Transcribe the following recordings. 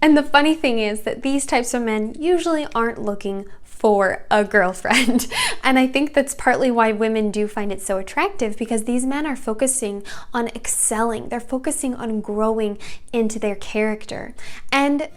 And the funny thing is that these types of men usually aren't looking for a girlfriend. And I think that's partly why women do find it so attractive, because these men are focusing on excelling. They're focusing on growing into their character. And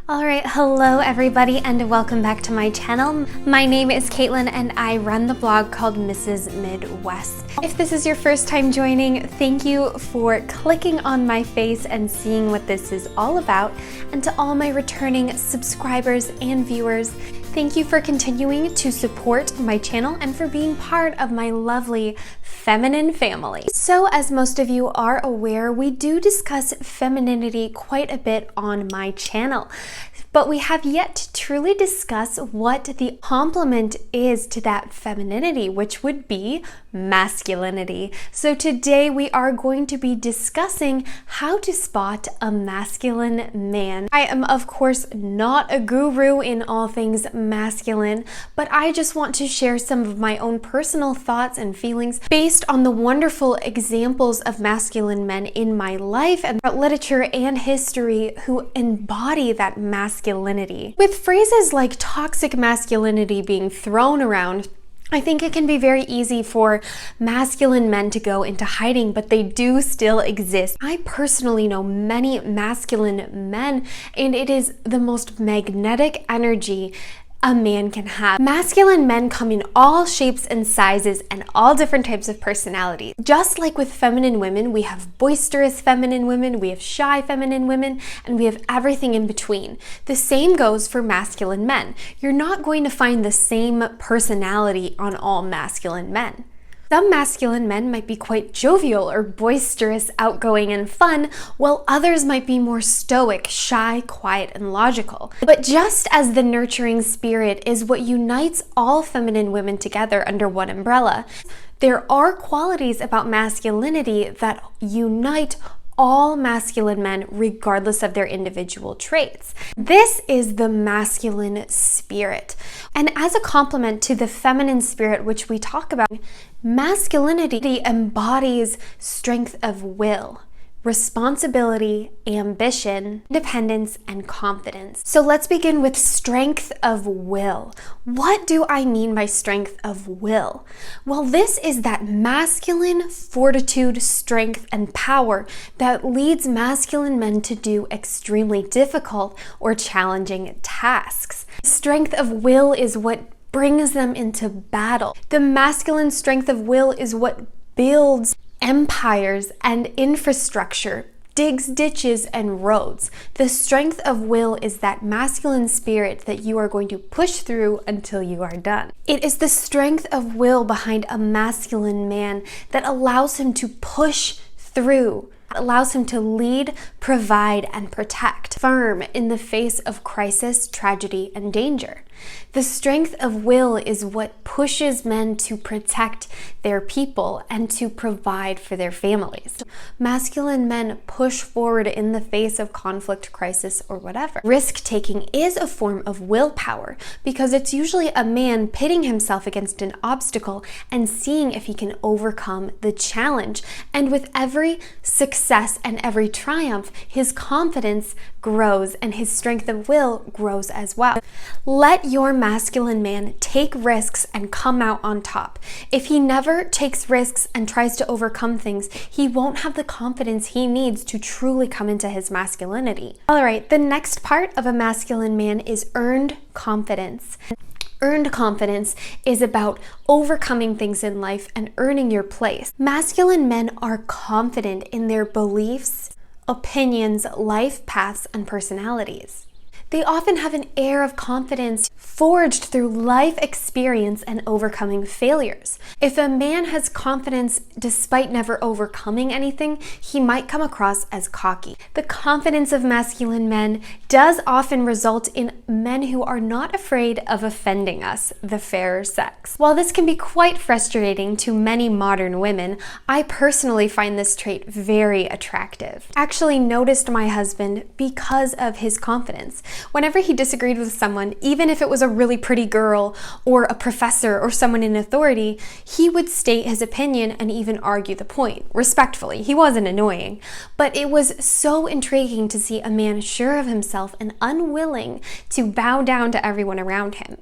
alright, hello everybody and welcome back to my channel. My name is Caitlin and I run the blog called Mrs. Midwest. If this is your first time joining, thank you for clicking on my face and seeing what this is all about. And to all my returning subscribers and viewers, thank you for continuing to support my channel and for being part of my lovely feminine family. So as most of you are aware, we do discuss femininity quite a bit on my channel, but we have yet to truly discuss what the complement is to that femininity, which would be masculinity. So today we are going to be discussing how to spot a masculine man. I am of course not a guru in all things masculine, but I just want to share some of my own personal thoughts and feelings based on the wonderful examples of masculine men in my life and literature and history who embody that masculinity. With phrases like toxic masculinity being thrown around, I think it can be very easy for masculine men to go into hiding, but they do still exist. I personally know many masculine men, and it is the most magnetic energy a man can have. Masculine men come in all shapes and sizes and all different types of personalities. Just like with feminine women, we have boisterous feminine women, we have shy feminine women, and we have everything in between. The same goes for masculine men. You're not going to find the same personality on all masculine men. Some masculine men might be quite jovial or boisterous, outgoing, and fun, while others might be more stoic, shy, quiet, and logical. But just as the nurturing spirit is what unites all feminine women together under one umbrella, there are qualities about masculinity that unite all masculine men regardless of their individual traits. This is the masculine spirit. And as a complement to the feminine spirit, which we talk about, masculinity embodies strength of will, responsibility, ambition, independence, and confidence. So let's begin with strength of will. What do I mean by strength of will? Well, this is that masculine fortitude, strength, and power that leads masculine men to do extremely difficult or challenging tasks. Strength of will is what brings them into battle. The masculine strength of will is what builds empires and infrastructure, digs ditches and roads. The strength of will is that masculine spirit that you are going to push through until you are done. It is the strength of will behind a masculine man that allows him to push through, allows him to lead, provide, and protect, firm in the face of crisis, tragedy, and danger. The strength of will is what pushes men to protect their people and to provide for their families. Masculine men push forward in the face of conflict, crisis, or whatever. Risk-taking is a form of willpower because it's usually a man pitting himself against an obstacle and seeing if he can overcome the challenge. And with every success and every triumph, his confidence grows and his strength of will grows as well. Let your masculine man take risks and come out on top. If he never takes risks and tries to overcome things, he won't have the confidence he needs to truly come into his masculinity. All right, the next part of a masculine man is earned confidence. Earned confidence is about overcoming things in life and earning your place. Masculine men are confident in their beliefs, opinions, life paths, and personalities. They often have an air of confidence forged through life experience and overcoming failures. If a man has confidence despite never overcoming anything, he might come across as cocky. The confidence of masculine men does often result in men who are not afraid of offending us, the fairer sex. While this can be quite frustrating to many modern women, I personally find this trait very attractive. I actually noticed my husband because of his confidence. Whenever he disagreed with someone, even if it was a really pretty girl or a professor or someone in authority, he would state his opinion and even argue the point, respectfully. He wasn't annoying, but it was so intriguing to see a man sure of himself and unwilling to bow down to everyone around him.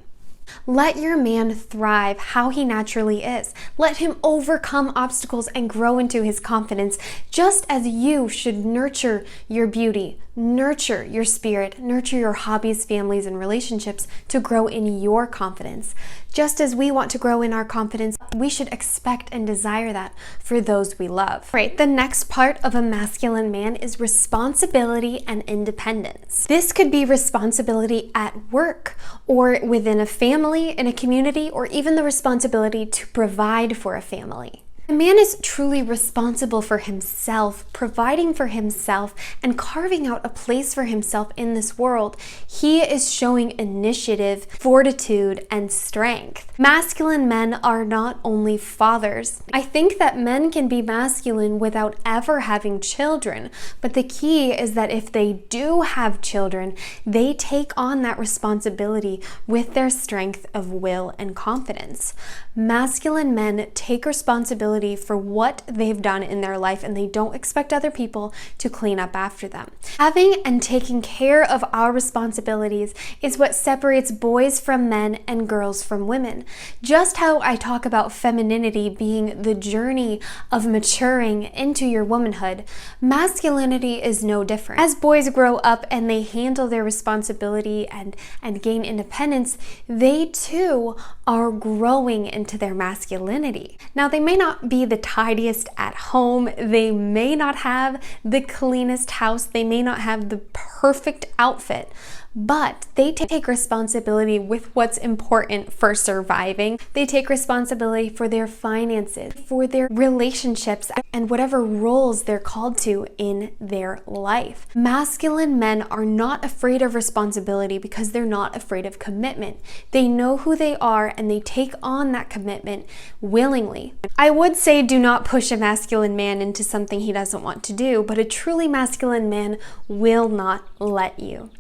Let your man thrive how he naturally is. Let him overcome obstacles and grow into his confidence, just as you should nurture your beauty, nurture your spirit, nurture your hobbies, families, and relationships to grow in your confidence. Just as we want to grow in our confidence, we should expect and desire that for those we love. Right, the next part of a masculine man is responsibility and independence. This could be responsibility at work or within a family, in a community, or even the responsibility to provide for a family. A man is truly responsible for himself, providing for himself, and carving out a place for himself in this world. He is showing initiative, fortitude, and strength. Masculine men are not only fathers. I think that men can be masculine without ever having children, but the key is that if they do have children, they take on that responsibility with their strength of will and confidence. Masculine men take responsibility for what they've done in their life, and they don't expect other people to clean up after them. Having and taking care of our responsibilities is what separates boys from men and girls from women. Just how I talk about femininity being the journey of maturing into your womanhood, masculinity is no different. As boys grow up and they handle their responsibility and gain independence, they too are growing into their masculinity. Now, they may not be the tidiest at home, they may not have the cleanest house, they may not have the perfect outfit, but they take responsibility with what's important for surviving. They take responsibility for their finances, for their relationships, and whatever roles they're called to in their life. Masculine men are not afraid of responsibility because they're not afraid of commitment. They know who they are and they take on that commitment willingly. I would say do not push a masculine man into something he doesn't want to do, but a truly masculine man will not let you.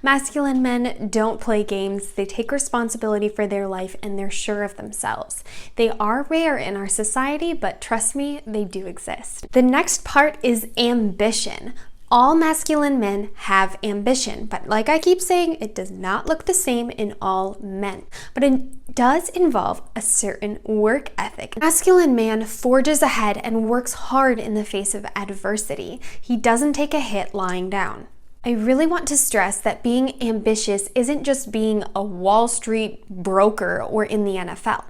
Masculine men don't play games. They take responsibility for their life and they're sure of themselves. They are rare in our society, but trust me, they do exist. The next part is ambition. All masculine men have ambition, but like I keep saying, it does not look the same in all men. But it does involve a certain work ethic. A masculine man forges ahead and works hard in the face of adversity. He doesn't take a hit lying down. I really want to stress that being ambitious isn't just being a Wall Street broker or in the NFL.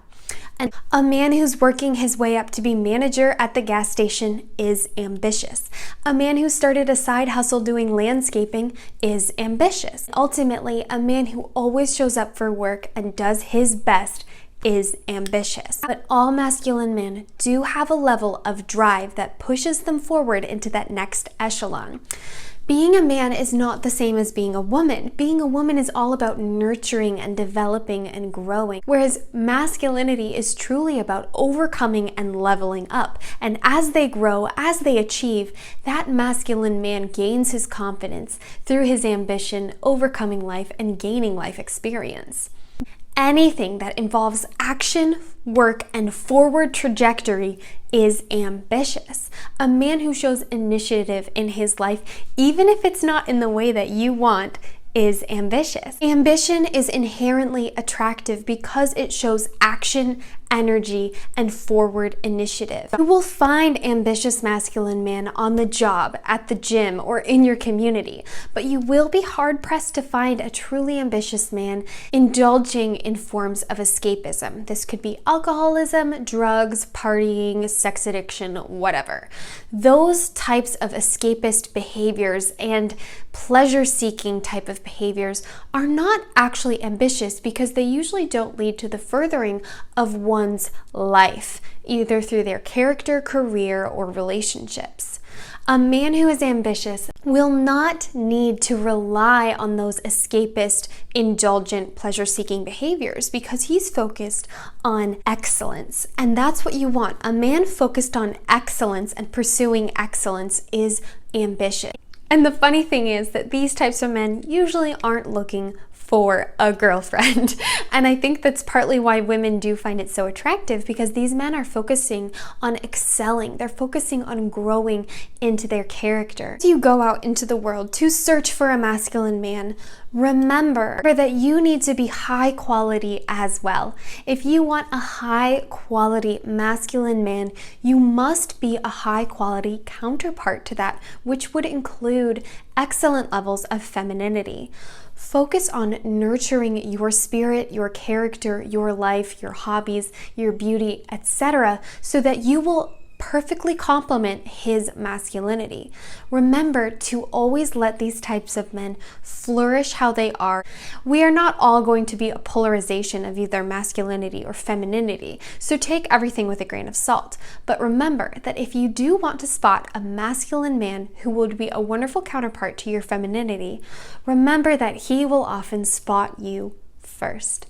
And a man who's working his way up to be manager at the gas station is ambitious. A man who started a side hustle doing landscaping is ambitious. Ultimately, a man who always shows up for work and does his best is ambitious. But all masculine men do have a level of drive that pushes them forward into that next echelon. Being a man is not the same as being a woman. Being a woman is all about nurturing and developing and growing, whereas masculinity is truly about overcoming and leveling up. And as they grow, as they achieve, that masculine man gains his confidence through his ambition, overcoming life, and gaining life experience. Anything that involves action, work, and forward trajectory is ambitious. A man who shows initiative in his life, even if it's not in the way that you want, is ambitious. Ambition is inherently attractive because it shows action, energy, and forward initiative. You will find ambitious masculine men on the job, at the gym, or in your community, but you will be hard-pressed to find a truly ambitious man indulging in forms of escapism. This could be alcoholism, drugs, partying, sex addiction, whatever. Those types of escapist behaviors and pleasure-seeking type of behaviors are not actually ambitious because they usually don't lead to the furthering of one's life, either through their character, career, or relationships. A man who is ambitious will not need to rely on those escapist, indulgent, pleasure-seeking behaviors because he's focused on excellence. And that's what you want. A man focused on excellence and pursuing excellence is ambitious. And the funny thing is that these types of men usually aren't looking for a girlfriend. And I think that's partly why women do find it so attractive, because these men are focusing on excelling. They're focusing on growing into their character. As you go out into the world to search for a masculine man, remember that you need to be high quality as well. If you want a high quality masculine man, you must be a high quality counterpart to that, which would include excellent levels of femininity. Focus on nurturing your spirit, your character, your life, your hobbies, your beauty, etc., so that you will perfectly complement his masculinity. Remember to always let these types of men flourish how they are. We are not all going to be a polarization of either masculinity or femininity, so take everything with a grain of salt. But remember that if you do want to spot a masculine man who would be a wonderful counterpart to your femininity, remember that he will often spot you first.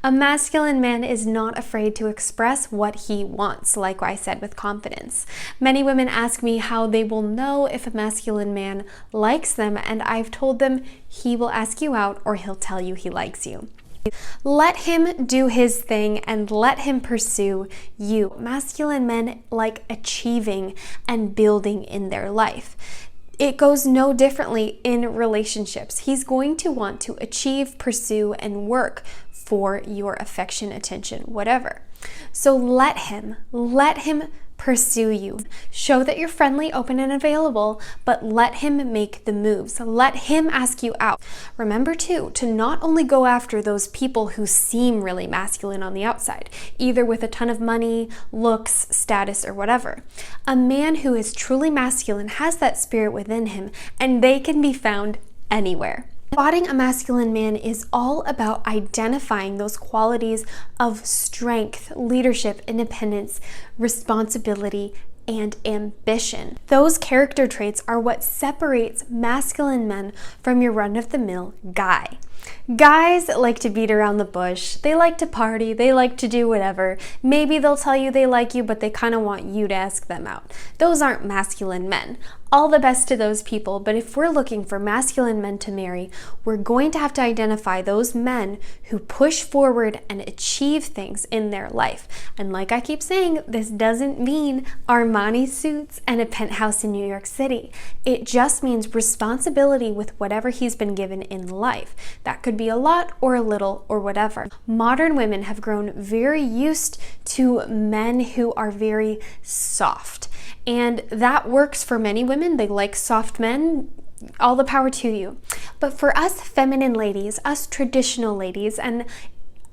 A masculine man is not afraid to express what he wants, like I said, with confidence. Many women ask me how they will know if a masculine man likes them, and I've told them he will ask you out or he'll tell you he likes you. Let him do his thing and let him pursue you. Masculine men like achieving and building in their life. It goes no differently in relationships. He's going to want to achieve, pursue, and work for your affection, attention, whatever. So let him pursue you. Show that you're friendly, open, and available, but let him make the moves. Let him ask you out. Remember too, to not only go after those people who seem really masculine on the outside, either with a ton of money, looks, status, or whatever. A man who is truly masculine has that spirit within him, and they can be found anywhere. Spotting a masculine man is all about identifying those qualities of strength, leadership, independence, responsibility, and ambition. Those character traits are what separates masculine men from your run-of-the-mill guy. Guys like to beat around the bush. They like to party. They like to do whatever. Maybe they'll tell you they like you, but they kind of want you to ask them out. Those aren't masculine men. All the best to those people, but if we're looking for masculine men to marry, we're going to have to identify those men who push forward and achieve things in their life. And like I keep saying, this doesn't mean Armani suits and a penthouse in New York City. It just means responsibility with whatever he's been given in life. That could be a lot or a little or whatever. Modern women have grown very used to men who are very soft. And that works for many women. They like soft men. All the power to you. But for us feminine ladies, us traditional ladies, and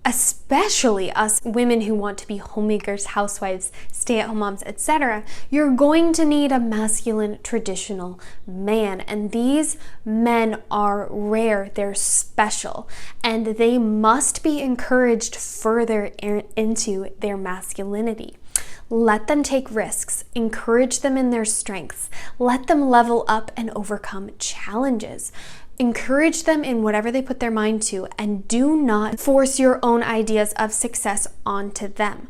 especially us women who want to be homemakers, housewives, stay-at-home moms, etc., you're going to need a masculine traditional man. And these men are rare, they're special, and they must be encouraged further into their masculinity. Let them take risks, encourage them in their strengths, let them level up and overcome challenges. Encourage them in whatever they put their mind to, and do not force your own ideas of success onto them.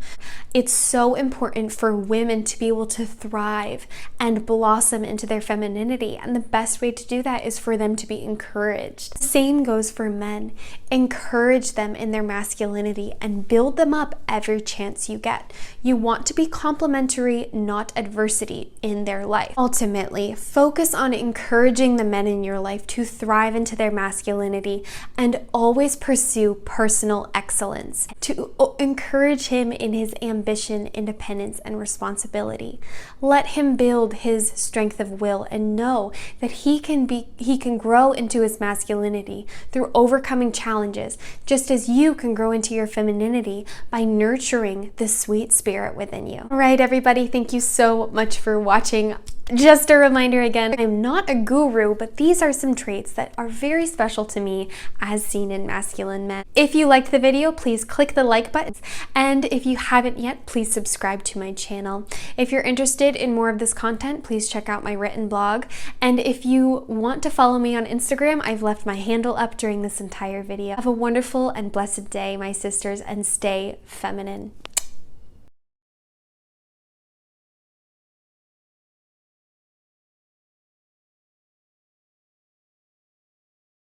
It's so important for women to be able to thrive and blossom into their femininity, and the best way to do that is for them to be encouraged. The same goes for men. Encourage them in their masculinity and build them up every chance you get. You want to be complementary, not adversity in their life. Ultimately, focus on encouraging the men in your life to thrive into their masculinity and always pursue personal excellence, to encourage him in his ambition, independence, and responsibility. Let him build his strength of will and know that he can grow into his masculinity through overcoming challenges, just as you can grow into your femininity by nurturing the sweet spirit within you. All right, everybody, thank you so much for watching. Just a reminder again, I'm not a guru, but these are some traits that are very special to me as seen in masculine men. If you liked the video, please click the like button. And if you haven't yet, please subscribe to my channel. If you're interested in more of this content, please check out my written blog. And if you want to follow me on Instagram, I've left my handle up during this entire video. Have a wonderful and blessed day, my sisters, and stay feminine.